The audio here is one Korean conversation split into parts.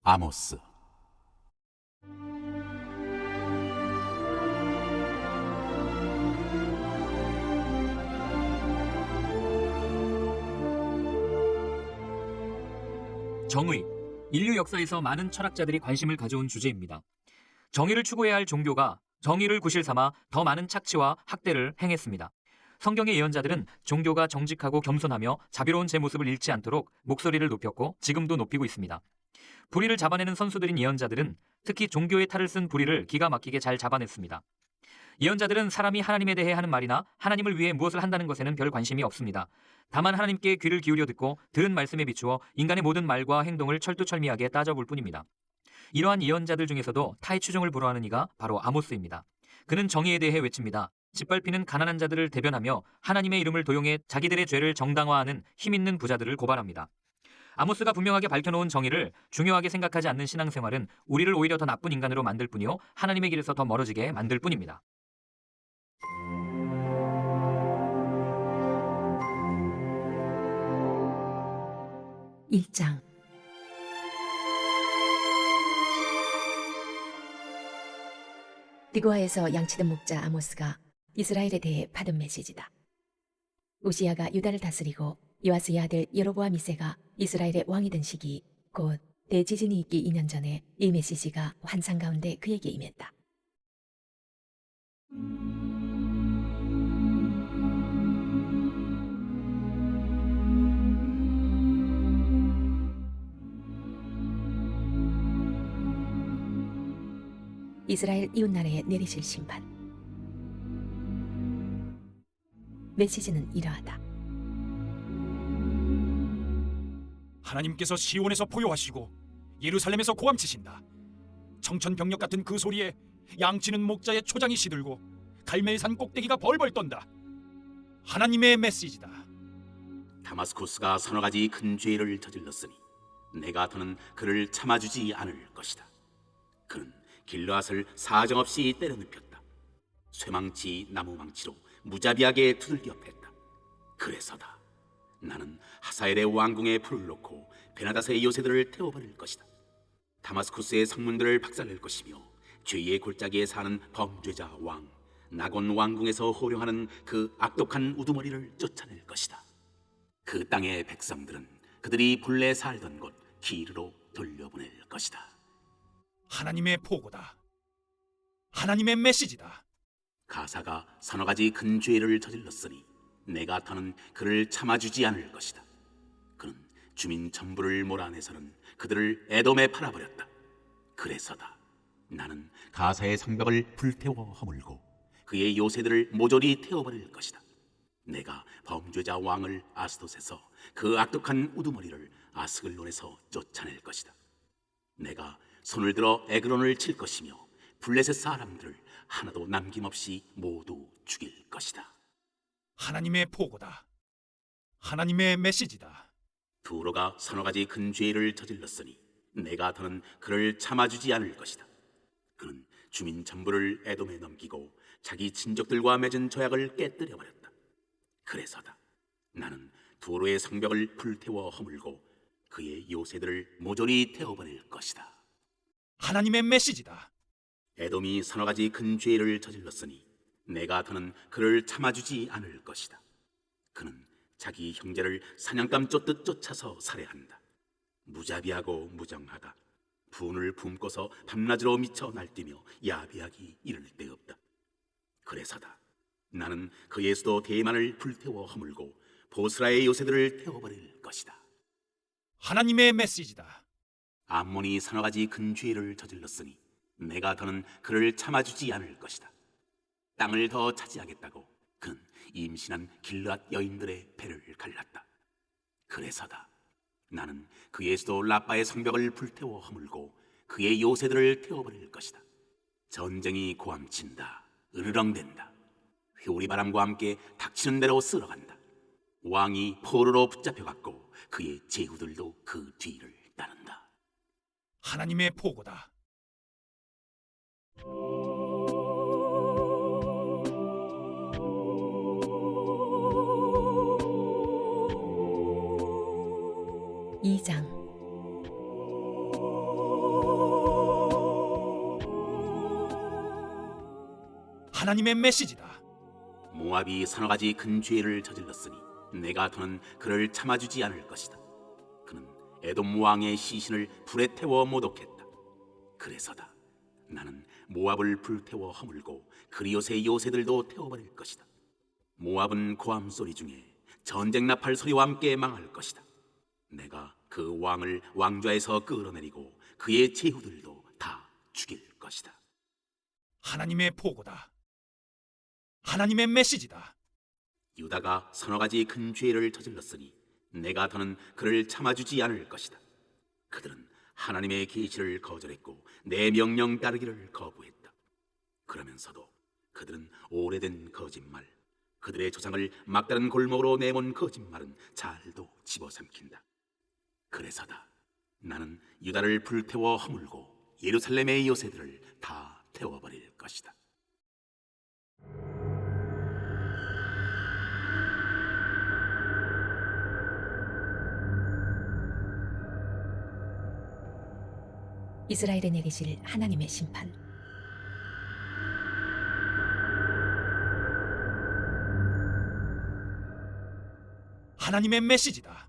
아모스. 정의, 인류 역사에서 많은 철학자들이 관심을 가져온 주제입니다. 정의를 추구해야 할 종교가 정의를 구실 삼아 더 많은 착취와 학대를 행했습니다. 성경의 예언자들은 종교가 정직하고 겸손하며 자비로운 제 모습을 잃지 않도록 목소리를 높였고 지금도 높이고 있습니다. 불의를 잡아내는 선수들인 예언자들은 특히 종교의 탈을 쓴 불의를 기가 막히게 잘 잡아냈습니다. 예언자들은 사람이 하나님에 대해 하는 말이나 하나님을 위해 무엇을 한다는 것에는 별 관심이 없습니다. 다만 하나님께 귀를 기울여 듣고 들은 말씀에 비추어 인간의 모든 말과 행동을 철두철미하게 따져볼 뿐입니다. 이러한 예언자들 중에서도 타의 추종을 불허하는 이가 바로 아모스입니다. 그는 정의에 대해 외칩니다. 짓밟히는 가난한 자들을 대변하며 하나님의 이름을 도용해 자기들의 죄를 정당화하는 힘있는 부자들을 고발합니다. 아모스가 분명하게 밝혀놓은 정의를 중요하게 생각하지 않는 신앙생활은 우리를 오히려 더 나쁜 인간으로 만들 뿐이요 하나님의 길에서 더 멀어지게 만들 뿐입니다. 일장 드고아에서 양치던 목자 아모스가 이스라엘에 대해 받은 메시지다. 우시야가 유다를 다스리고 요아스의 아들 여로보암 2세가 이스라엘의 왕이 된 시기, 곧 대지진이 있기 2년 전에 이 메시지가 환상 가운데 그에게 임했다. 이스라엘 이웃나라에 내리실 심판. 메시지는 이러하다. 하나님께서 시온에서 포효하시고 예루살렘에서 고함치신다. 청천벽력 같은 그 소리에 양치는 목자의 초장이 시들고 갈멜산 꼭대기가 벌벌 떤다. 하나님의 메시지다. 다마스쿠스가 서너 가지 큰 죄를 저질렀으니 내가 더는 그를 참아주지 않을 것이다. 그는 길르앗을 사정없이 때려 눕혔다. 쇠망치 나무망치로 무자비하게 두들겨 팼다. 그래서다. 나는 하사엘의 왕궁에 불을 놓고 베나닷의 요새들을 태워버릴 것이다. 다마스쿠스의 성문들을 박살낼 것이며 죄의 골짜기에 사는 범죄자 왕 나곤 왕궁에서 호령하는 그 악독한 우두머리를 쫓아낼 것이다. 그 땅의 백성들은 그들이 본래 살던 곳 기르로 돌려보낼 것이다. 하나님의 포고다. 하나님의 메시지다. 가사가 서너 가지 큰 죄를 저질렀으니 내가 더는 그를 참아주지 않을 것이다. 그는 주민 전부를 몰아내서는 그들을 에돔에 팔아버렸다. 그래서다. 나는 가사의 성벽을 불태워 허물고 그의 요새들을 모조리 태워버릴 것이다. 내가 범죄자 왕을 아스돗에서 그 악독한 우두머리를 아스글론에서 쫓아낼 것이다. 내가 손을 들어 에그론을 칠 것이며 블레셋 사람들을 하나도 남김없이 모두 죽일 것이다. 하나님의 포고다. 하나님의 메시지다. 두로가 서너 가지 큰 죄를 저질렀으니 내가 더는 그를 참아주지 않을 것이다. 그는 주민 전부를 에돔에 넘기고 자기 친족들과 맺은 조약을 깨뜨려버렸다. 그래서다. 나는 두로의 성벽을 불태워 허물고 그의 요새들을 모조리 태워버릴 것이다. 하나님의 메시지다. 에돔이 서너 가지 큰 죄를 저질렀으니 내가 더는 그를 참아주지 않을 것이다. 그는 자기 형제를 사냥감 쫓듯 쫓아서 살해한다. 무자비하고 무정하다. 분을 품고서 밤낮으로 미쳐 날뛰며 야비하기 이를 데 없다. 그래서다. 나는 그의 수도 대만을 불태워 허물고 보스라의 요새들을 태워버릴 것이다. 하나님의 메시지다. 암몬이 서너 가지 큰 죄를 저질렀으니 내가 더는 그를 참아주지 않을 것이다. 땅을 더 차지하겠다고 그는 임신한 길르앗 여인들의 배를 갈랐다. 그래서다. 나는 그의 수도 라빠의 성벽을 불태워 허물고 그의 요새들을 태워버릴 것이다. 전쟁이 고함친다. 으르렁댄다. 회오리바람과 함께 닥치는 대로 쓸어간다. 왕이 포로로 붙잡혀갔고 그의 제후들도 그 뒤를 따른다. 하나님의 포고다. 이장 하나님의 메시지다. 모압이 서너 가지 큰 죄를 저질렀으니 내가 더는 그를 참아주지 않을 것이다. 그는 에돔 왕의 시신을 불에 태워 모독했다. 그래서다 나는 모압을 불태워 허물고 그리옷의 요새들도 태워버릴 것이다. 모압은 고함 소리 중에 전쟁 나팔 소리와 함께 망할 것이다. 내가 그 왕을 왕좌에서 끌어내리고 그의 제후들도 다 죽일 것이다. 하나님의 보고다. 하나님의 메시지다. 유다가 서너 가지 큰 죄를 저질렀으니 내가 더는 그를 참아주지 않을 것이다. 그들은 하나님의 계시를 거절했고 내 명령 따르기를 거부했다. 그러면서도 그들은 오래된 거짓말, 그들의 조상을 막다른 골목으로 내몬 거짓말은 잘도 집어삼킨다. 그래서다 나는 유다를 불태워 허물고 예루살렘의 요새들을 다 태워버릴 것이다. 이스라엘에 내리실 하나님의 심판. 하나님의 메시지다.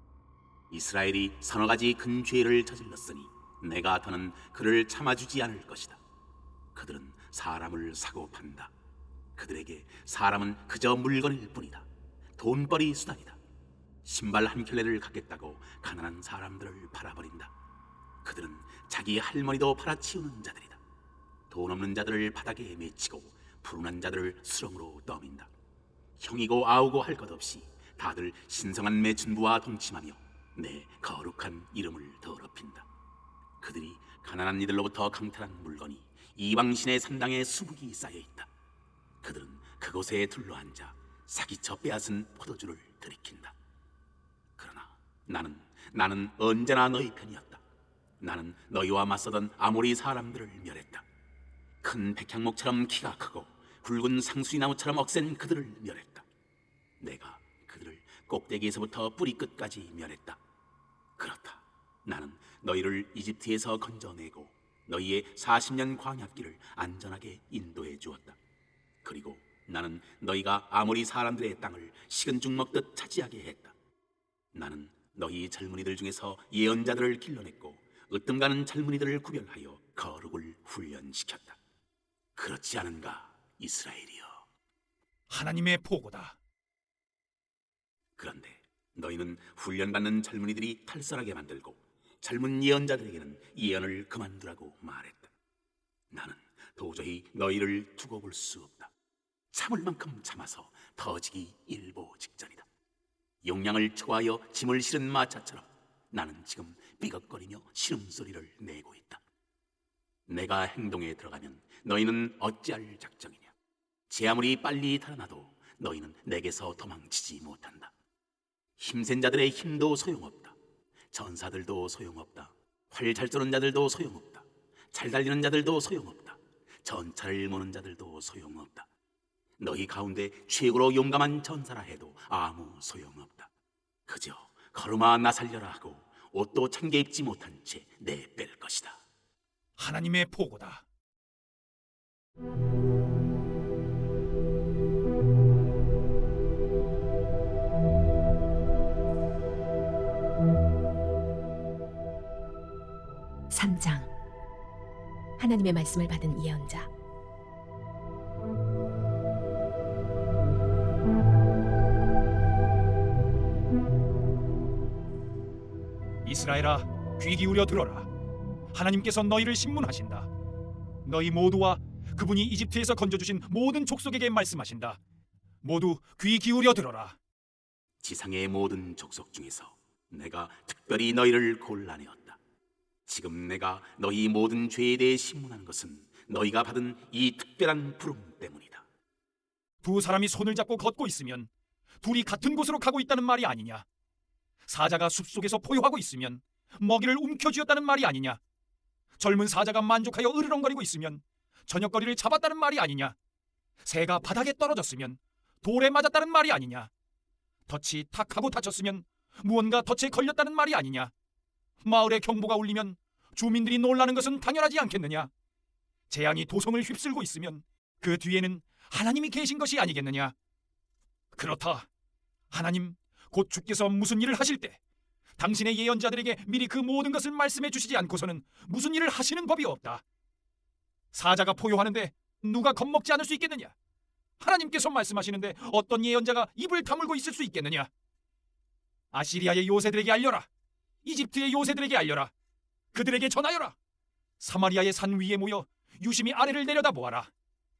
이스라엘이 서너 가지 큰 죄를 저질렀으니 내가 더는 그를 참아주지 않을 것이다. 그들은 사람을 사고 판다. 그들에게 사람은 그저 물건일 뿐이다. 돈벌이 수단이다. 신발 한 켤레를 갖겠다고 가난한 사람들을 팔아버린다. 그들은 자기 할머니도 팔아치우는 자들이다. 돈 없는 자들을 바닥에 맺히고 불운한 자들을 수렁으로 떠민다. 형이고 아우고 할 것 없이 다들 신성한 매춘부와 동침하며 내 거룩한 이름을 더럽힌다. 그들이 가난한 이들로부터 강탈한 물건이 이방신의 산당에 수북이 쌓여있다. 그들은 그곳에 둘러앉아 사기쳐 빼앗은 포도주를 들이킨다. 그러나 나는 언제나 너희 편이었다. 나는 너희와 맞서던 아모리 사람들을 멸했다. 큰 백향목처럼 키가 크고 굵은 상수리나무처럼 억센 그들을 멸했다. 내가 그들을 꼭대기에서부터 뿌리 끝까지 멸했다. 그렇다. 나는 너희를 이집트에서 건져내고 너희의 40년 광야길을 안전하게 인도해 주었다. 그리고 나는 너희가 아모리 사람들의 땅을 식은 죽 먹듯 차지하게 했다. 나는 너희 젊은이들 중에서 예언자들을 길러냈고 으뜸가는 젊은이들을 구별하여 거룩을 훈련시켰다. 그렇지 않은가, 이스라엘이여? 하나님의 보고다. 그런데 너희는 훈련받는 젊은이들이 탈선하게 만들고 젊은 예언자들에게는 예언을 그만두라고 말했다. 나는 도저히 너희를 두고 볼 수 없다. 참을 만큼 참아서 터지기 일보 직전이다. 용량을 초하여 짐을 실은 마차처럼 나는 지금 삐걱거리며 신음소리를 내고 있다. 내가 행동에 들어가면 너희는 어찌할 작정이냐? 제 아무리 빨리 달아나도 너희는 내게서 도망치지 못한다. 힘센 자들의 힘도 소용없다. 전사들도 소용없다. 활 잘 쏘는 자들도 소용없다. 잘 달리는 자들도 소용없다. 전차를 모는 자들도 소용없다. 너희 가운데 최고로 용감한 전사라 해도 아무 소용없다. 그저 걸음아 나 살려라 하고 옷도 챙겨 입지 못한 채 내뺄 것이다. 하나님의 보고다. 삼장 하나님의 말씀을 받은 예언자. 이스라엘아, 귀 기울여 들어라. 하나님께서 너희를 신문하신다. 너희 모두와 그분이 이집트에서 건져주신 모든 족속에게 말씀하신다. 모두 귀 기울여 들어라. 지상의 모든 족속 중에서 내가 특별히 너희를 골라내었다. 지금 내가 너희 모든 죄에 대해 신문하는 것은 너희가 받은 이 특별한 부름 때문이다. 두 사람이 손을 잡고 걷고 있으면 둘이 같은 곳으로 가고 있다는 말이 아니냐? 사자가 숲속에서 포효하고 있으면 먹이를 움켜쥐었다는 말이 아니냐? 젊은 사자가 만족하여 으르렁거리고 있으면 저녁거리를 잡았다는 말이 아니냐? 새가 바닥에 떨어졌으면 돌에 맞았다는 말이 아니냐? 덫이 탁 하고 다쳤으면 무언가 덫에 걸렸다는 말이 아니냐? 마을의 경보가 울리면 주민들이 놀라는 것은 당연하지 않겠느냐? 재앙이 도성을 휩쓸고 있으면 그 뒤에는 하나님이 계신 것이 아니겠느냐? 그렇다. 하나님, 곧 주께서 무슨 일을 하실 때 당신의 예언자들에게 미리 그 모든 것을 말씀해 주시지 않고서는 무슨 일을 하시는 법이 없다. 사자가 포효하는데 누가 겁먹지 않을 수 있겠느냐? 하나님께서 말씀하시는데 어떤 예언자가 입을 다물고 있을 수 있겠느냐? 아시리아의 요새들에게 알려라. 이집트의 요새들에게 알려라. 그들에게 전하여라. 사마리아의 산 위에 모여 유심히 아래를 내려다보아라.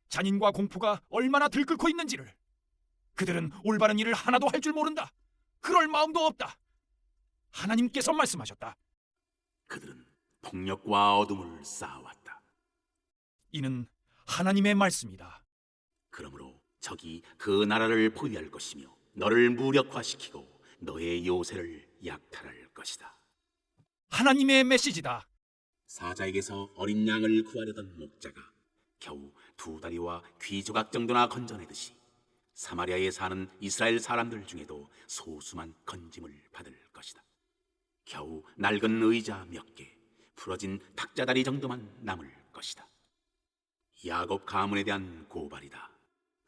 잔인과 공포가 얼마나 들끓고 있는지를. 그들은 올바른 일을 하나도 할 줄 모른다. 그럴 마음도 없다. 하나님께서 말씀하셨다. 그들은 폭력과 어둠을 쌓아왔다. 이는 하나님의 말씀이다. 그러므로 적이 그 나라를 포위할 것이며 너를 무력화시키고 너의 요새를 약탈할 것이다. 하나님의 메시지다. 사자에게서 어린 양을 구하려던 목자가 겨우 2다리와 귀 조각 정도나 건져내듯이 사마리아에 사는 이스라엘 사람들 중에도 소수만 건짐을 받을 것이다. 겨우 낡은 의자 몇 개, 부러진 탁자다리 정도만 남을 것이다. 야곱 가문에 대한 고발이다.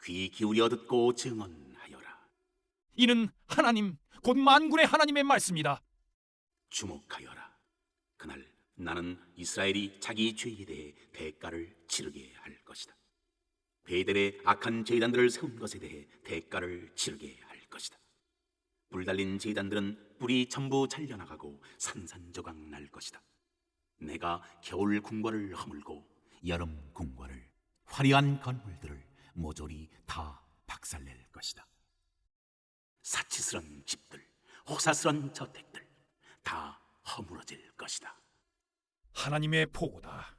귀 기울여 듣고 증언하여라. 이는 하나님, 곧 만군의 하나님의 말씀이다. 주목하여라. 그날 나는 이스라엘이 자기 죄에 대해 대가를 치르게 할 것이다. 베델의 악한 제단들을 세운 것에 대해 대가를 치르게 할 것이다. 불 달린 제단들은 뿔이 전부 잘려나가고 산산조각 날 것이다. 내가 겨울 궁궐을 허물고 여름 궁궐을, 화려한 건물들을 모조리 다 박살낼 것이다. 사치스런 집들, 호사스런 저택들 다 허물어질 것이다. 하나님의 보고다.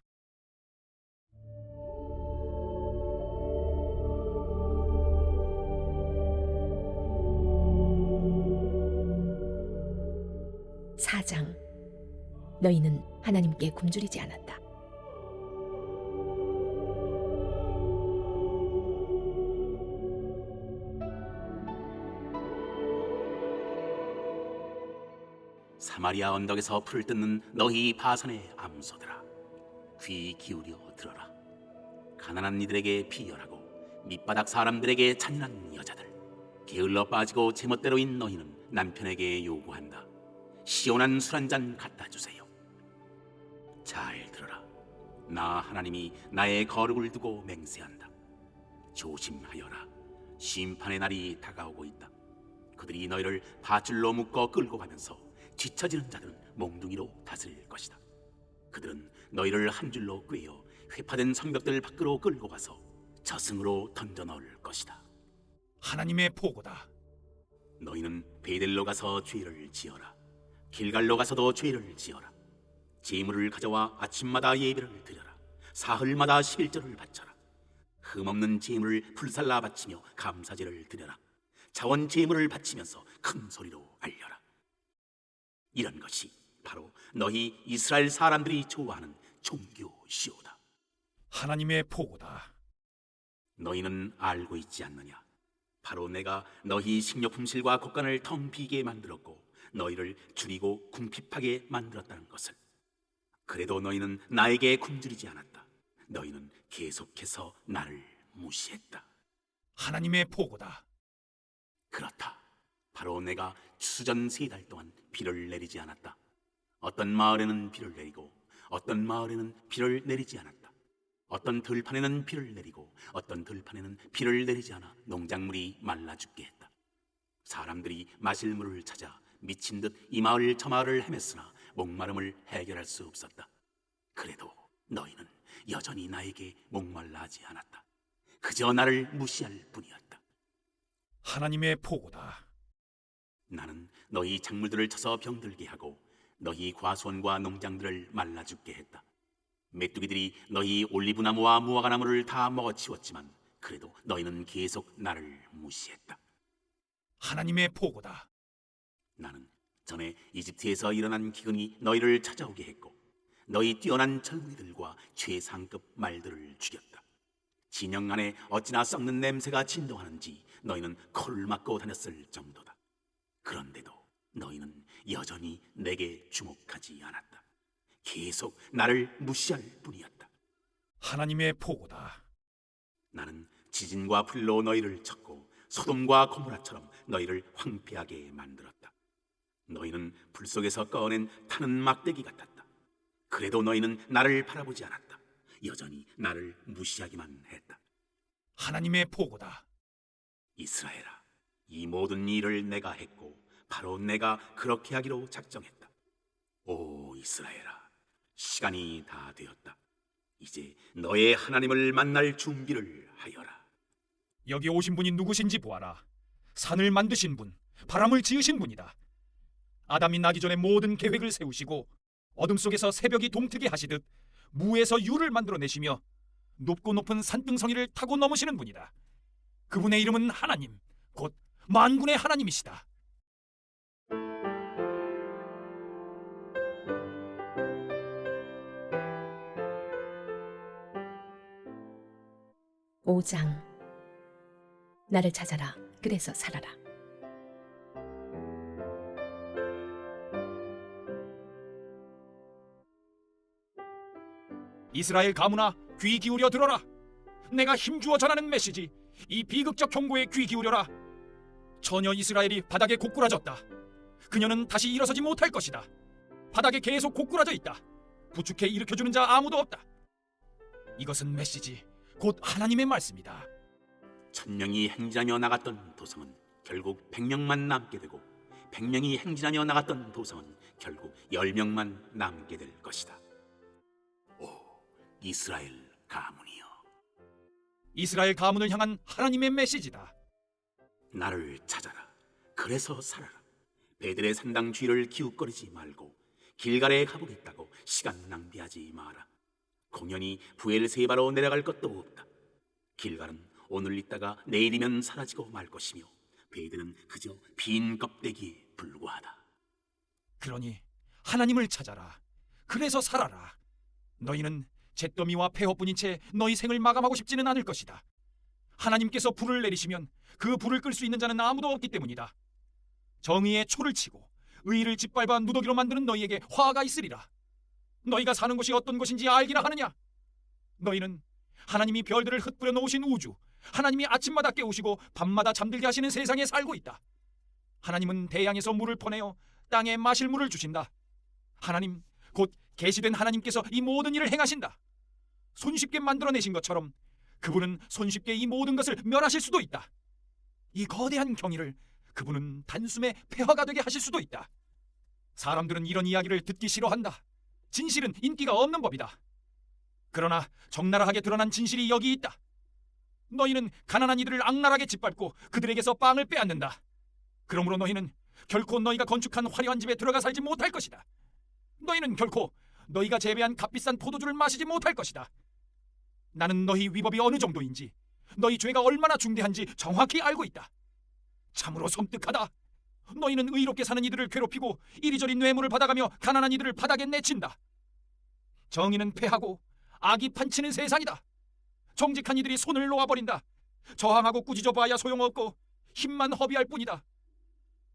사장, 너희는 하나님께 굶주리지 않았다. 사마리아 언덕에서 풀을 뜯는 너희 바산의 암소들아, 귀 기울여 들어라. 가난한 이들에게 비열하고 밑바닥 사람들에게 잔인한 여자들, 게을러 빠지고 제멋대로인 너희는 남편에게 요구한다. 시원한 술 한 잔 갖다 주세요. 잘 들어라. 나 하나님이 나의 거룩을 두고 맹세한다. 조심하여라. 심판의 날이 다가오고 있다. 그들이 너희를 밧줄로 묶어 끌고 가면서 뒤처지는 자들은 몽둥이로 다스릴 것이다. 그들은 너희를 한 줄로 꿰어 회파된 성벽들 밖으로 끌고 가서 저승으로 던져 넣을 것이다. 하나님의 보고다. 너희는 베델로 가서 죄를 지어라. 길갈로 가서도 죄를 지어라. 제물을 가져와 아침마다 예배를 드려라. 사흘마다 11절을 바쳐라. 흠없는 제물을 불살라 바치며 감사제를 드려라. 자원 제물을 바치면서 큰 소리로 알려라. 이런 것이 바로 너희 이스라엘 사람들이 좋아하는 종교시오다. 하나님의 보고다. 너희는 알고 있지 않느냐? 바로 내가 너희 식료품실과 곡간을 텅 비게 만들었고 너희를 줄이고 궁핍하게 만들었다는 것을. 그래도 너희는 나에게 굶주리지 않았다. 너희는 계속해서 나를 무시했다. 하나님의 보고다. 그렇다. 바로 내가 추수전 3달 동안 비를 내리지 않았다. 어떤 마을에는 비를 내리고 어떤 마을에는 비를 내리지 않았다. 어떤 들판에는 비를 내리고 어떤 들판에는 비를 내리지 않아 농작물이 말라 죽게 했다. 사람들이 마실 물을 찾아 미친 듯 이 마을 저 마을을 헤맸으나 목마름을 해결할 수 없었다. 그래도 너희는 여전히 나에게 목말라 하지 않았다. 그저 나를 무시할 뿐이었다. 하나님의 보고다. 나는 너희 작물들을 쳐서 병들게 하고 너희 과수원과 농장들을 말라 죽게 했다. 메뚜기들이 너희 올리브나무와 무화과나무를 다 먹어치웠지만 그래도 너희는 계속 나를 무시했다. 하나님의 보고다. 나는 전에 이집트에서 일어난 기근이 너희를 찾아오게 했고 너희 뛰어난 젊은이들과 최상급 말들을 죽였다. 진영 안에 어찌나 썩는 냄새가 진동하는지 너희는 코를 막고 다녔을 정도다. 그런데도 너희는 여전히 내게 주목하지 않았다. 계속 나를 무시할 뿐이었다. 하나님의 보고다. 나는 지진과 불로 너희를 쳤고 소돔과 고모라처럼 너희를 황폐하게 만들었다. 너희는 불 속에서 꺼낸 타는 막대기 같았다. 그래도 너희는 나를 바라보지 않았다. 여전히 나를 무시하기만 했다. 하나님의 보고다. 이스라엘아, 이 모든 일을 내가 했고 바로 내가 그렇게 하기로 작정했다. 오 이스라엘아, 시간이 다 되었다. 이제 너의 하나님을 만날 준비를 하여라. 여기 오신 분이 누구신지 보아라. 산을 만드신 분, 바람을 지으신 분이다. 아담이 나기 전에 모든 계획을 세우시고 어둠 속에서 새벽이 동트게 하시듯 무에서 유를 만들어내시며 높고 높은 산등성이를 타고 넘으시는 분이다. 그분의 이름은 하나님, 곧 만군의 하나님이시다. 오장 나를 찾아라. 그래서 살아라. 이스라엘 가문아, 귀 기울여 들어라. 내가 힘주어 전하는 메시지, 이 비극적 경고에 귀 기울여라. 처녀 이스라엘이 바닥에 고꾸라졌다. 그녀는 다시 일어서지 못할 것이다. 바닥에 계속 고꾸라져 있다. 부축해 일으켜주는 자 아무도 없다. 이것은 메시지, 곧 하나님의 말씀이다. 1000명이 행진하며 나갔던 도성은 결국 100명만 남게 되고 100명이 행진하며 나갔던 도성은 결국 10명만 남게 될 것이다. 오 이스라엘 가문이여, 이스라엘 가문을 향한 하나님의 메시지다. 나를 찾아라. 그래서 살아라. 베들의 산당 뒤를 기웃거리지 말고 길갈에 가보겠다고 시간 낭비하지 마라. 공연히 부엘세바로 내려갈 것도 없다. 길갈은 오늘 있다가 내일이면 사라지고 말 것이며 베들은 그저 빈 껍데기에 불과하다. 그러니 하나님을 찾아라. 그래서 살아라. 너희는 잿더미와 폐허뿐인 채 너희 생을 마감하고 싶지는 않을 것이다. 하나님께서 불을 내리시면 그 불을 끌 수 있는 자는 아무도 없기 때문이다. 정의의 초를 치고 의를 짓밟아 누더기로 만드는 너희에게 화가 있으리라. 너희가 사는 곳이 어떤 곳인지 알기나 하느냐? 너희는 하나님이 별들을 흩뿌려 놓으신 우주, 하나님이 아침마다 깨우시고 밤마다 잠들게 하시는 세상에 살고 있다. 하나님은 대양에서 물을 퍼내어 땅에 마실 물을 주신다. 하나님, 곧 계시된 하나님께서 이 모든 일을 행하신다. 손쉽게 만들어내신 것처럼 그분은 손쉽게 이 모든 것을 멸하실 수도 있다. 이 거대한 경의를 그분은 단숨에 폐허가 되게 하실 수도 있다. 사람들은 이런 이야기를 듣기 싫어한다. 진실은 인기가 없는 법이다. 그러나 적나라하게 드러난 진실이 여기 있다. 너희는 가난한 이들을 악랄하게 짓밟고 그들에게서 빵을 빼앗는다. 그러므로 너희는 결코 너희가 건축한 화려한 집에 들어가 살지 못할 것이다. 너희는 결코 너희가 재배한 값비싼 포도주를 마시지 못할 것이다. 나는 너희 위법이 어느 정도인지, 너희 죄가 얼마나 중대한지 정확히 알고 있다. 참으로 섬뜩하다. 너희는 의롭게 사는 이들을 괴롭히고 이리저리 뇌물을 받아가며 가난한 이들을 바닥에 내친다. 정의는 패하고 악이 판치는 세상이다. 정직한 이들이 손을 놓아버린다. 저항하고 꾸짖어봐야 소용없고 힘만 허비할 뿐이다.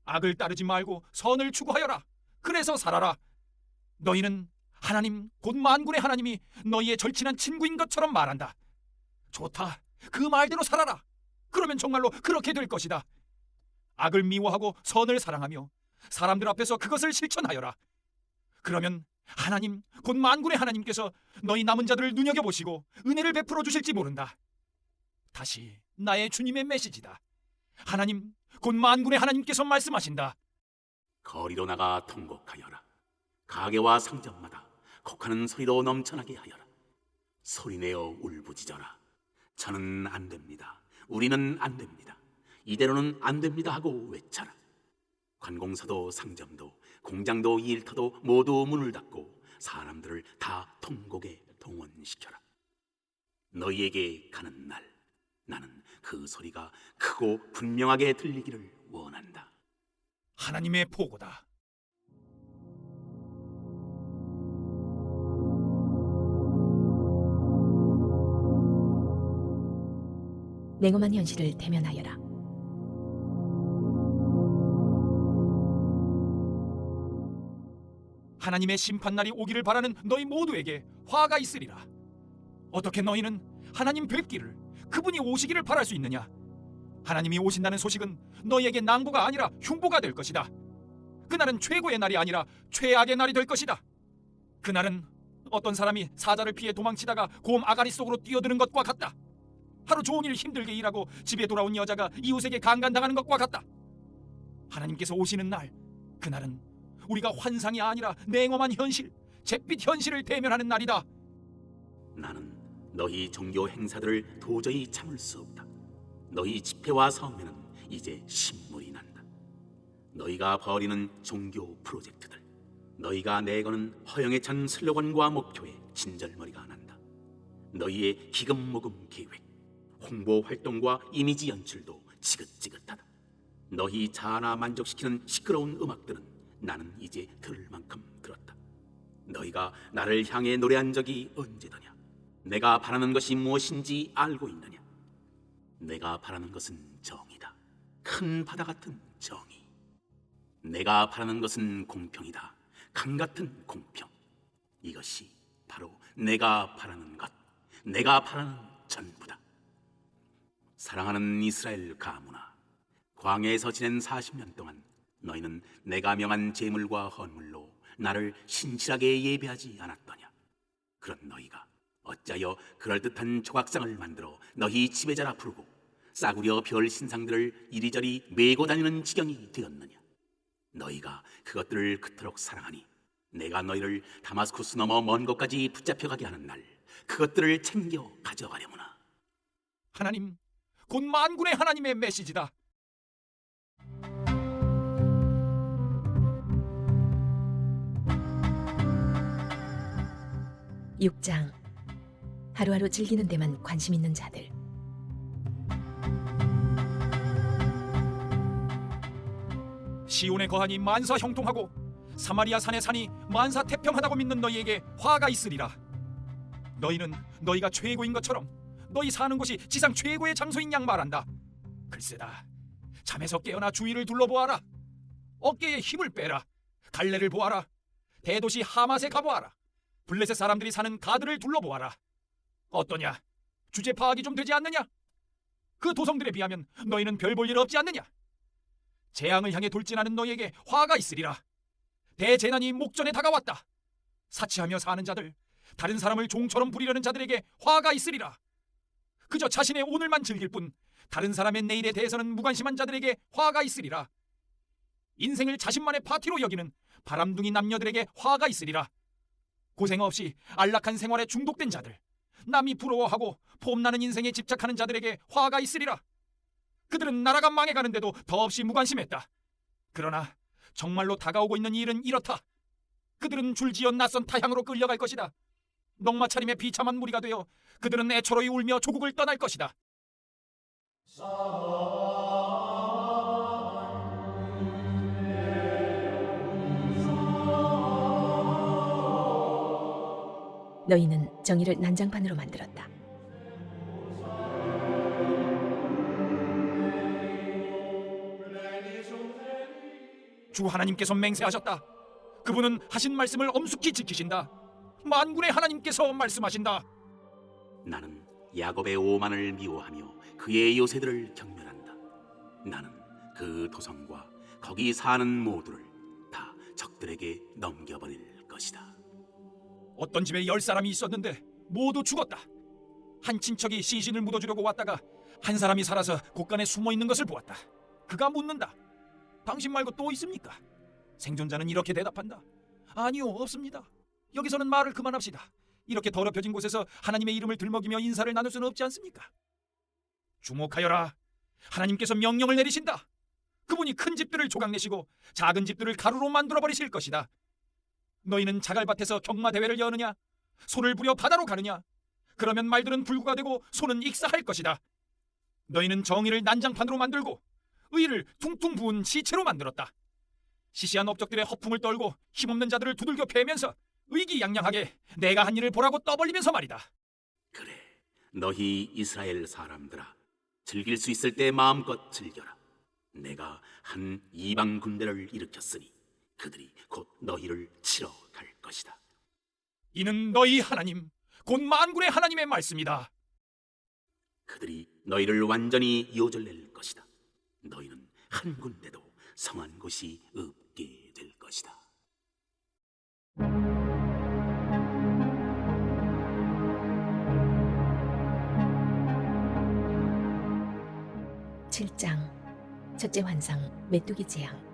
악을 따르지 말고 선을 추구하여라. 그래서 살아라. 너희는 하나님, 곧 만군의 하나님이 너희의 절친한 친구인 것처럼 말한다. 좋다. 그 말대로 살아라. 그러면 정말로 그렇게 될 것이다. 악을 미워하고 선을 사랑하며 사람들 앞에서 그것을 실천하여라. 그러면 하나님, 곧 만군의 하나님께서 너희 남은 자들을 눈여겨보시고 은혜를 베풀어 주실지 모른다. 다시 나의 주님의 메시지다. 하나님, 곧 만군의 하나님께서 말씀하신다. 거리로 나가 통곡하여라. 가게와 상점마다 곡하는 소리로 넘쳐나게 하여라. 소리내어 울부짖어라. 저는 안 됩니다. 우리는 안 됩니다. 이대로는 안 됩니다 하고 외쳐라. 관공서도 상점도 공장도 일터도 모두 문을 닫고 사람들을 다 통곡에 동원시켜라. 너희에게 가는 날 나는 그 소리가 크고 분명하게 들리기를 원한다. 하나님의 보고다. 냉엄한 현실을 대면하여라. 하나님의 심판날이 오기를 바라는 너희 모두에게 화가 있으리라. 어떻게 너희는 하나님 뵙기를, 그분이 오시기를 바랄 수 있느냐? 하나님이 오신다는 소식은 너희에게 낭보가 아니라 흉보가 될 것이다. 그날은 최고의 날이 아니라 최악의 날이 될 것이다. 그날은 어떤 사람이 사자를 피해 도망치다가 곰 아가리 속으로 뛰어드는 것과 같다. 하루 종일 힘들게 일하고 집에 돌아온 여자가 이웃에게 강간당하는 것과 같다. 하나님께서 오시는 날, 그날은 우리가 환상이 아니라 냉엄한 현실, 잿빛 현실을 대면하는 날이다. 나는 너희 종교 행사들을 도저히 참을 수 없다. 너희 집회와 성회는 이제 신물이 난다. 너희가 벌이는 종교 프로젝트들, 너희가 내거는 허영에 찬 슬로건과 목표에 진절머리가 난다. 너희의 기금모금 계획, 홍보 활동과 이미지 연출도 지긋지긋하다. 너희 자아나 만족시키는 시끄러운 음악들은 나는 이제 들을 만큼 들었다. 너희가 나를 향해 노래한 적이 언제더냐? 내가 바라는 것이 무엇인지 알고 있느냐? 내가 바라는 것은 정의다. 큰 바다 같은 정의. 내가 바라는 것은 공평이다. 강 같은 공평. 이것이 바로 내가 바라는 것, 내가 바라는 전부다. 사랑하는 이스라엘 가문아, 광야에서 지낸 40년 동안 너희는 내가 명한 제물과 헌물로 나를 신실하게 예배하지 않았더냐? 그런 너희가 어찌하여 그럴듯한 조각상을 만들어 너희 지배자라 부르고 싸구려 별 신상들을 이리저리 메고 다니는 지경이 되었느냐? 너희가 그것들을 그토록 사랑하니 내가 너희를 다마스쿠스 넘어 먼 곳까지 붙잡혀가게 하는 날 그것들을 챙겨 가져가려무나. 하나님, 곧 만군의 하나님의 메시지다. 육 장 하루하루 즐기는 데만 관심 있는 자들. 시온의 거한이 만사 형통하고 사마리아 산의 산이 만사 태평하다고 믿는 너희에게 화가 있으리라. 너희는 너희가 최고인 것처럼 너희 사는 곳이 지상 최고의 장소인 양 말한다. 글쎄다, 잠에서 깨어나 주위를 둘러보아라. 어깨에 힘을 빼라. 갈래를 보아라. 대도시 하맛에 가보아라. 블레셋 사람들이 사는 가드를 둘러보아라. 어떠냐? 주제 파악이 좀 되지 않느냐? 그 도성들에 비하면 너희는 별 볼 일 없지 않느냐? 재앙을 향해 돌진하는 너희에게 화가 있으리라. 대재난이 목전에 다가왔다. 사치하며 사는 자들, 다른 사람을 종처럼 부리려는 자들에게 화가 있으리라. 그저 자신의 오늘만 즐길 뿐 다른 사람의 내일에 대해서는 무관심한 자들에게 화가 있으리라. 인생을 자신만의 파티로 여기는 바람둥이 남녀들에게 화가 있으리라. 고생 없이 안락한 생활에 중독된 자들, 남이 부러워하고 폼나는 인생에 집착하는 자들에게 화가 있으리라. 그들은 나라가 망해가는데도 더없이 무관심했다. 그러나 정말로 다가오고 있는 일은 이렇다. 그들은 줄지어 낯선 타향으로 끌려갈 것이다. 넉마차림의 비참한 무리가 되어 그들은 애처로이 울며 조국을 떠날 것이다. 너희는 정의를 난장판으로 만들었다. 주 하나님께서 맹세하셨다. 그분은 하신 말씀을 엄숙히 지키신다. 만군의 하나님께서 말씀하신다. 나는 야곱의 오만을 미워하며 그의 요새들을 경멸한다. 나는 그 도성과 거기 사는 모두를 다 적들에게 넘겨버릴 것이다. 어떤 집에 10사람이 있었는데 모두 죽었다. 한 친척이 시신을 묻어주려고 왔다가 한 사람이 살아서 곳간에 숨어있는 것을 보았다. 그가 묻는다. 당신 말고 또 있습니까? 생존자는 이렇게 대답한다. 아니요, 없습니다. 여기서는 말을 그만합시다. 이렇게 더럽혀진 곳에서 하나님의 이름을 들먹이며 인사를 나눌 수는 없지 않습니까? 주목하여라. 하나님께서 명령을 내리신다. 그분이 큰 집들을 조각내시고 작은 집들을 가루로 만들어버리실 것이다. 너희는 자갈밭에서 경마대회를 여느냐? 소를 부려 바다로 가느냐? 그러면 말들은 불구가 되고 소는 익사할 것이다. 너희는 정의를 난장판으로 만들고 의를 퉁퉁 부은 시체로 만들었다. 시시한 업적들의 허풍을 떨고 힘없는 자들을 두들겨 패면서 의기양양하게 내가 한 일을 보라고 떠벌리면서 말이다. 그래, 너희 이스라엘 사람들아, 즐길 수 있을 때 마음껏 즐겨라. 내가 한 이방 군대를 일으켰으니 그들이 곧 너희를 치러 갈 것이다. 이는 너희 하나님, 곧 만군의 하나님의 말씀이다. 그들이 너희를 완전히 요절낼 것이다. 너희는 한 군데도 성한 곳이 없게 될 것이다. 7장 첫째 환상 메뚜기 재앙.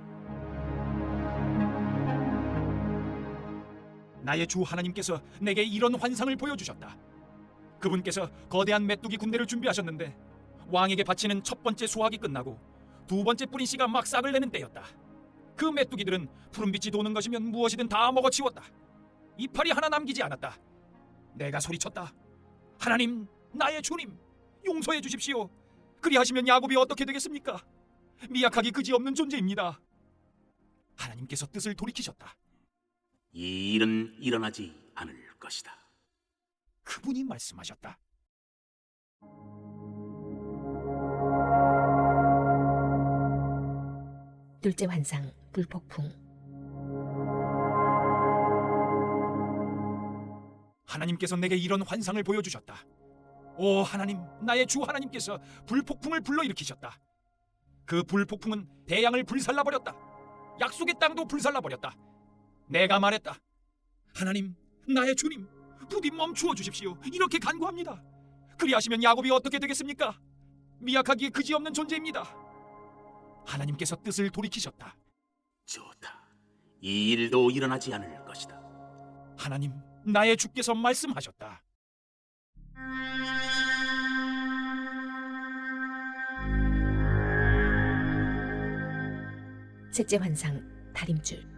나의 주 하나님께서 내게 이런 환상을 보여주셨다. 그분께서 거대한 메뚜기 군대를 준비하셨는데 왕에게 바치는 첫 번째 수확이 끝나고 두 번째 뿌린 씨가 막 싹을 내는 때였다. 그 메뚜기들은 푸른빛이 도는 것이면 무엇이든 다 먹어치웠다. 이파리 하나 남기지 않았다. 내가 소리쳤다. 하나님, 나의 주님, 용서해 주십시오. 그리하시면 야곱이 어떻게 되겠습니까? 미약하기 그지없는 존재입니다. 하나님께서 뜻을 돌이키셨다. 이 일은 일어나지 않을 것이다. 그분이 말씀하셨다. 둘째 환상 불폭풍. 하나님께서 내게 이런 환상을 보여주셨다. 오 하나님, 나의 주 하나님께서 불폭풍을 불러일으키셨다. 그 불폭풍은 대양을 불살라버렸다. 약속의 땅도 불살라버렸다. 내가 말했다. 하나님, 나의 주님, 부디 멈추어 주십시오. 이렇게 간구합니다. 그리하시면 야곱이 어떻게 되겠습니까? 미약하기에 그지없는 존재입니다. 하나님께서 뜻을 돌이키셨다. 좋다. 이 일도 일어나지 않을 것이다. 하나님, 나의 주께서 말씀하셨다. 셋째 환상 다림줄.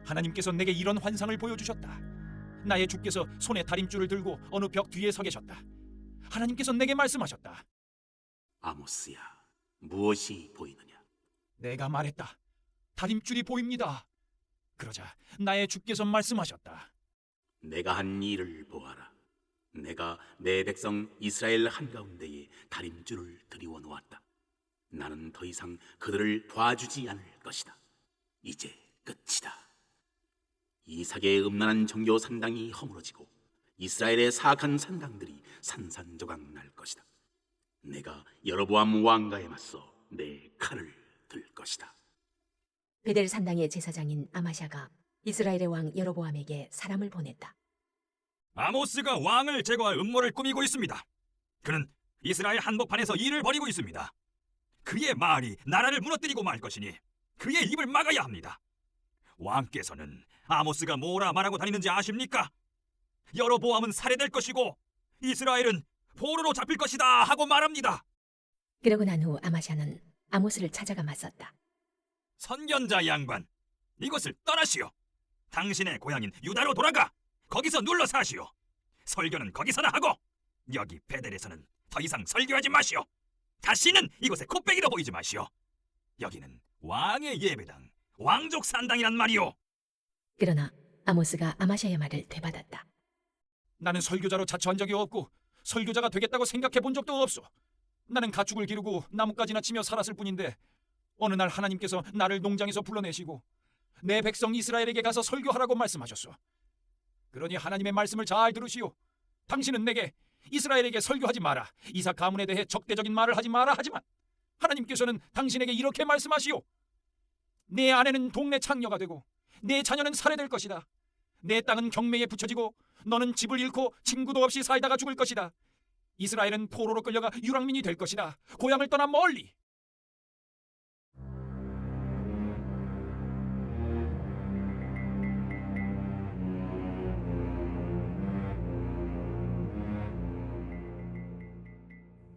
하나님께서 내게 이런 환상을 보여주셨다. 나의 주께서 손에 다림줄을 들고 어느 벽 뒤에 서 계셨다. 하나님께서 내게 말씀하셨다. 아모스야, 무엇이 보이느냐? 내가 말했다. 다림줄이 보입니다. 그러자 나의 주께서 말씀하셨다. 내가 한 일을 보아라. 내가 내 백성 이스라엘 한가운데에 다림줄을 들이워 놓았다. 나는 더 이상 그들을 도와주지 않을 것이다. 이제 끝이다. 이삭의 음란한 종교 산당이 허물어지고 이스라엘의 사악한 산당들이 산산조각 날 것이다. 내가 여로보암 왕가에 맞서 내 칼을 들 것이다. 베델 산당의 제사장인 아마샤가 이스라엘의 왕 여로보암에게 사람을 보냈다. 아모스가 왕을 제거할 음모를 꾸미고 있습니다. 그는 이스라엘 한복판에서 일을 벌이고 있습니다. 그의 말이 나라를 무너뜨리고 말 것이니 그의 입을 막아야 합니다. 왕께서는 아모스가 뭐라 말하고 다니는지 아십니까? 여로보암은 살해될 것이고 이스라엘은 포로로 잡힐 것이다 하고 말합니다. 그러고 난 후 아마샤는 아모스를 찾아가 맞섰다. 선견자 양반, 이것을 떠나시오. 당신의 고향인 유다로 돌아가 거기서 눌러 사시오. 설교는 거기서나 하고 여기 베델에서는 더 이상 설교하지 마시오. 다시는 이곳에 코빼기로 보이지 마시오. 여기는 왕의 예배당, 왕족 산당이란 말이오. 그러나 아모스가 아마샤의 말을 되받았다. 나는 설교자로 자처한 적이 없고 설교자가 되겠다고 생각해 본 적도 없소. 나는 가축을 기르고 나뭇가지나 치며 살았을 뿐인데 어느 날 하나님께서 나를 농장에서 불러내시고 내 백성 이스라엘에게 가서 설교하라고 말씀하셨소. 그러니 하나님의 말씀을 잘 들으시오. 당신은 내게 이스라엘에게 설교하지 마라, 이삭 가문에 대해 적대적인 말을 하지 마라 하지만 하나님께서는 당신에게 이렇게 말씀하시오. 내 아내는 동네 창녀가 되고 내 자녀는 살해될 것이다. 내 땅은 경매에 붙여지고 너는 집을 잃고 친구도 없이 살다가 죽을 것이다. 이스라엘은 포로로 끌려가 유랑민이 될 것이다. 고향을 떠나 멀리.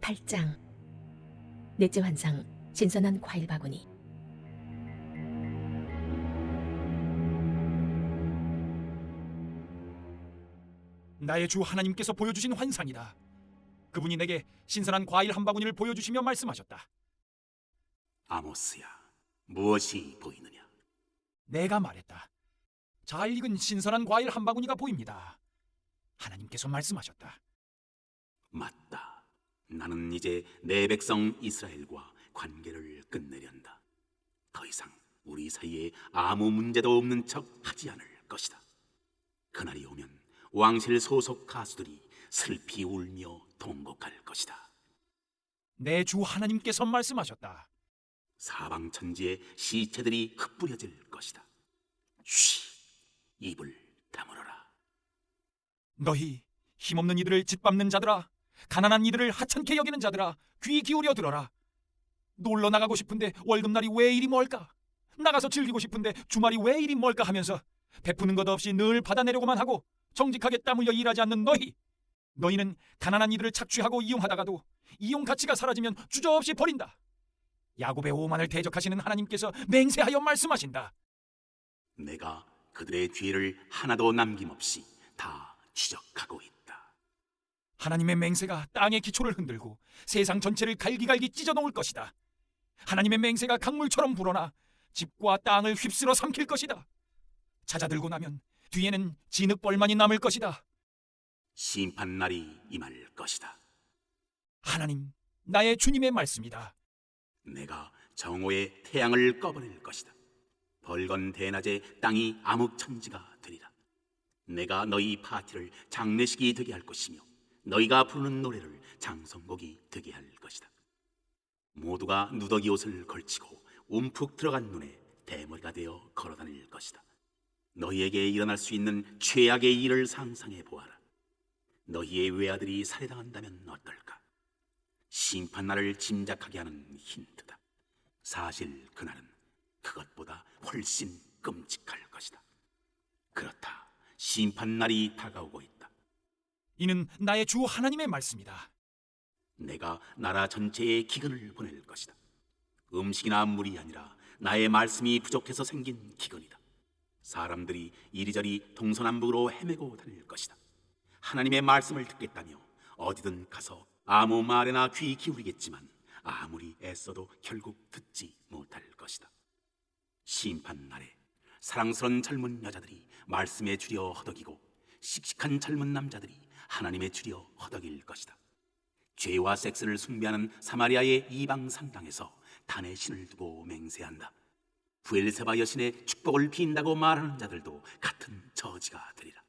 팔장 넷째 환상 신선한 과일 바구니. 나의 주 하나님께서 보여주신 환상이다. 그분이 내게 신선한 과일 한 바구니를 보여주시며 말씀하셨다. 아모스야, 무엇이 보이느냐? 내가 말했다. 잘 익은 신선한 과일 한 바구니가 보입니다. 하나님께서 말씀하셨다. 맞다. 나는 이제 내 백성 이스라엘과 관계를 끝내련다. 더 이상 우리 사이에 아무 문제도 없는 척 하지 않을 것이다. 그날이 오면 왕실 소속 가수들이 슬피 울며 통곡할 것이다. 내 주 하나님께서 말씀하셨다. 사방 천지에 시체들이 흩뿌려질 것이다. 쉬, 입을 다물어라. 너희 힘없는 이들을 짓밟는 자들아, 가난한 이들을 하찮게 여기는 자들아, 귀 기울여 들어라. 놀러 나가고 싶은데 월급날이 왜 이리 멀까? 나가서 즐기고 싶은데 주말이 왜 이리 멀까 하면서 베푸는 것 없이 늘 받아내려고만 하고 정직하게 땀 흘려 일하지 않는 너희는 가난한 이들을 착취하고 이용하다가도 이용 가치가 사라지면 주저없이 버린다. 야곱의 오만을 대적하시는 하나님께서 맹세하여 말씀하신다. 내가 그들의 죄를 하나도 남김없이 다 추적하고 있다. 하나님의 맹세가 땅의 기초를 흔들고 세상 전체를 갈기갈기 찢어놓을 것이다. 하나님의 맹세가 강물처럼 불어나 집과 땅을 휩쓸어 삼킬 것이다. 찾아들고 나면 뒤에는 진흙벌만이 남을 것이다. 심판날이 임할 것이다. 하나님, 나의 주님의 말씀이다. 내가 정오에 태양을 꺼버릴 것이다. 벌건 대낮에 땅이 암흑천지가 되리라. 내가 너희 파티를 장례식이 되게 할 것이며 너희가 부르는 노래를 장성곡이 되게 할 것이다. 모두가 누더기 옷을 걸치고 움푹 들어간 눈에 대머리가 되어 걸어다닐 것이다. 너희에게 일어날 수 있는 최악의 일을 상상해 보아라. 너희의 외아들이 살해당한다면 어떨까? 심판날을 짐작하게 하는 힌트다. 사실 그날은 그것보다 훨씬 끔찍할 것이다. 그렇다. 심판날이 다가오고 있다. 이는 나의 주 하나님의 말씀이다. 내가 나라 전체에 기근을 보낼 것이다. 음식이나 물이 아니라 나의 말씀이 부족해서 생긴 기근이다. 사람들이 이리저리 동서남북으로 헤매고 다닐 것이다. 하나님의 말씀을 듣겠다며 어디든 가서 아무 말에나 귀 기울이겠지만 아무리 애써도 결국 듣지 못할 것이다. 심판날에 사랑스러운 젊은 여자들이 말씀에 주려 허덕이고 씩씩한 젊은 남자들이 하나님에 주려 허덕일 것이다. 죄와 섹스를 숭배하는 사마리아의 이방 산당에서 단의 신을 두고 맹세한다. 부엘세바 여신의 축복을 빈다고 말하는 자들도 같은 저지가 되리라.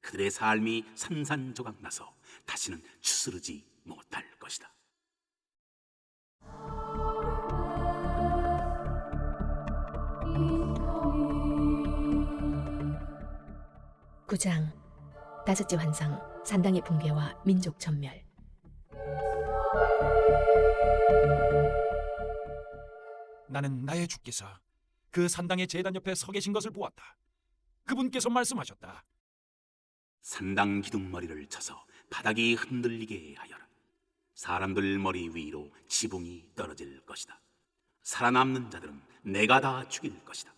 그들의 삶이 산산조각 나서 다시는 추스르지 못할 것이다. 구장 다섯째 환상 산당의 붕괴와 민족 전멸. 나는 나의 주께서 그 산당의 제단 옆에 서 계신 것을 보았다. 그분께서 말씀하셨다. 산당 기둥머리를 쳐서 바닥이 흔들리게 하여라. 사람들 머리 위로 지붕이 떨어질 것이다. 살아남는 자들은 내가 다 죽일 것이다.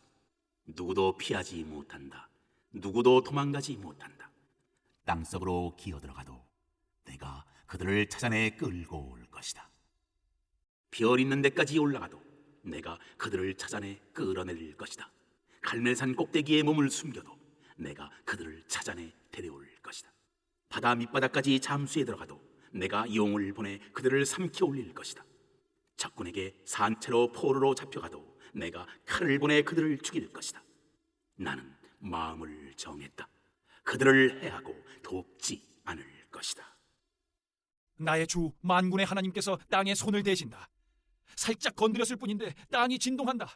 누구도 피하지 못한다. 누구도 도망가지 못한다. 땅속으로 기어들어가도 내가 그들을 찾아내 끌고 올 것이다. 별 있는 데까지 올라가도 내가 그들을 찾아내 끌어내릴 것이다. 갈멜산 꼭대기에 몸을 숨겨도 내가 그들을 찾아내 데려올 것이다. 바다 밑바닥까지 잠수에 들어가도 내가 용을 보내 그들을 삼켜 올릴 것이다. 적군에게 산채로 포로로 잡혀가도 내가 칼을 보내 그들을 죽일 것이다. 나는 마음을 정했다. 그들을 해하고 돕지 않을 것이다. 나의 주 만군의 하나님께서 땅에 손을 대신다. 살짝 건드렸을 뿐인데 땅이 진동한다.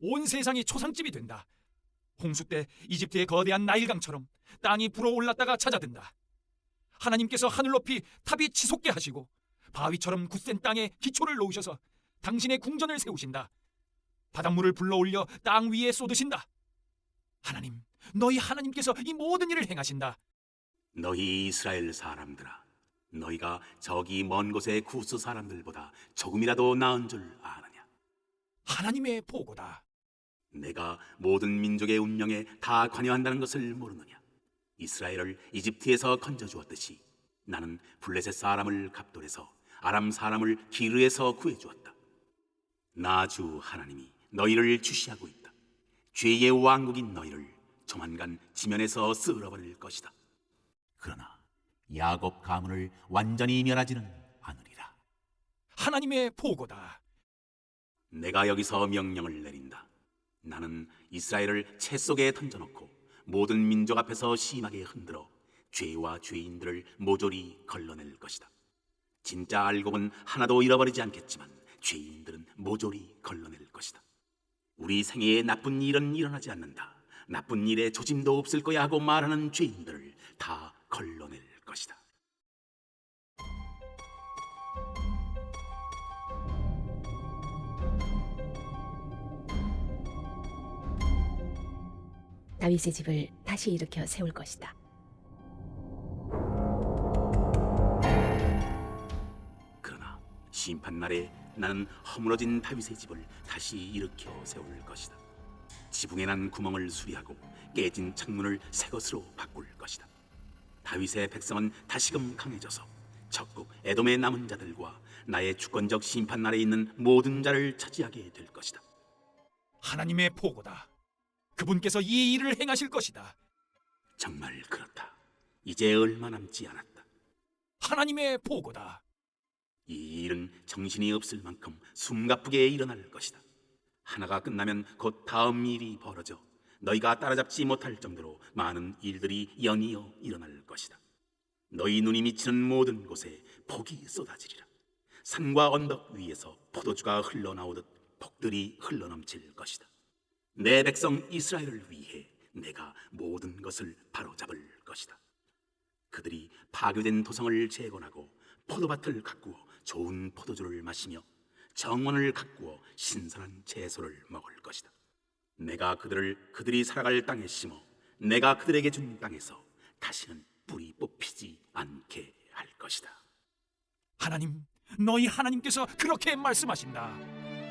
온 세상이 초상집이 된다. 홍수 때 이집트의 거대한 나일강처럼 땅이 불어올랐다가 잦아든다. 하나님께서 하늘 높이 탑이 치솟게 하시고 바위처럼 굳센 땅에 기초를 놓으셔서 당신의 궁전을 세우신다. 바닷물을 불러올려 땅 위에 쏟으신다. 하나님, 너희 하나님께서 이 모든 일을 행하신다. 너희 이스라엘 사람들아, 너희가 저기 먼 곳의 구스 사람들보다 조금이라도 나은 줄 아느냐? 하나님의 보고다. 내가 모든 민족의 운명에 다 관여한다는 것을 모르느냐? 이스라엘을 이집트에서 건져주었듯이 나는 블레셋 사람을 갑돌에서 아람 사람을 기르에서 구해주었다. 나 주 하나님이 너희를 주시하고 있다. 죄의 왕국인 너희를 조만간 지면에서 쓸어버릴 것이다. 그러나 야곱 가문을 완전히 멸하지는 않으리라. 하나님의 보고다. 내가 여기서 명령을 내린다. 나는 이스라엘을 채 속에 던져놓고 모든 민족 앞에서 심하게 흔들어 죄와 죄인들을 모조리 걸러낼 것이다. 진짜 알곡은 하나도 잃어버리지 않겠지만 죄인들은 모조리 걸러낼 것이다. 우리 생애에 나쁜 일은 일어나지 않는다. 나쁜 일에 조짐도 없을 거야 하고 말하는 죄인들을 다 걸러낼 것이다. 다윗의 집을 다시 일으켜 세울 것이다. 그러나 심판날에 나는 허물어진 다윗의 집을 다시 일으켜 세울 것이다. 지붕에 난 구멍을 수리하고 깨진 창문을 새 것으로 바꿀 것이다. 다윗의 백성은 다시금 강해져서 적국 에돔의 남은 자들과 나의 주권적 심판날에 있는 모든 자를 차지하게 될 것이다. 하나님의 보고다. 그분께서 이 일을 행하실 것이다. 정말 그렇다. 이제 얼마 남지 않았다. 하나님의 보고다. 이 일은 정신이 없을 만큼 숨가쁘게 일어날 것이다. 하나가 끝나면 곧 다음 일이 벌어져 너희가 따라잡지 못할 정도로 많은 일들이 연이어 일어날 것이다. 너희 눈이 미치는 모든 곳에 복이 쏟아지리라. 산과 언덕 위에서 포도주가 흘러나오듯 복들이 흘러넘칠 것이다. 내 백성 이스라엘을 위해 내가 모든 것을 바로잡을 것이다. 그들이 파괴된 도성을 재건하고 포도밭을 가꾸어 좋은 포도주를 마시며 정원을 가꾸어 신선한 채소를 먹을 것이다. 내가 그들이 살아갈 땅에 심어 내가 그들에게 준 땅에서 다시는 뿌리 뽑히지 않게 할 것이다. 하나님, 너희 하나님께서 그렇게 말씀하신다.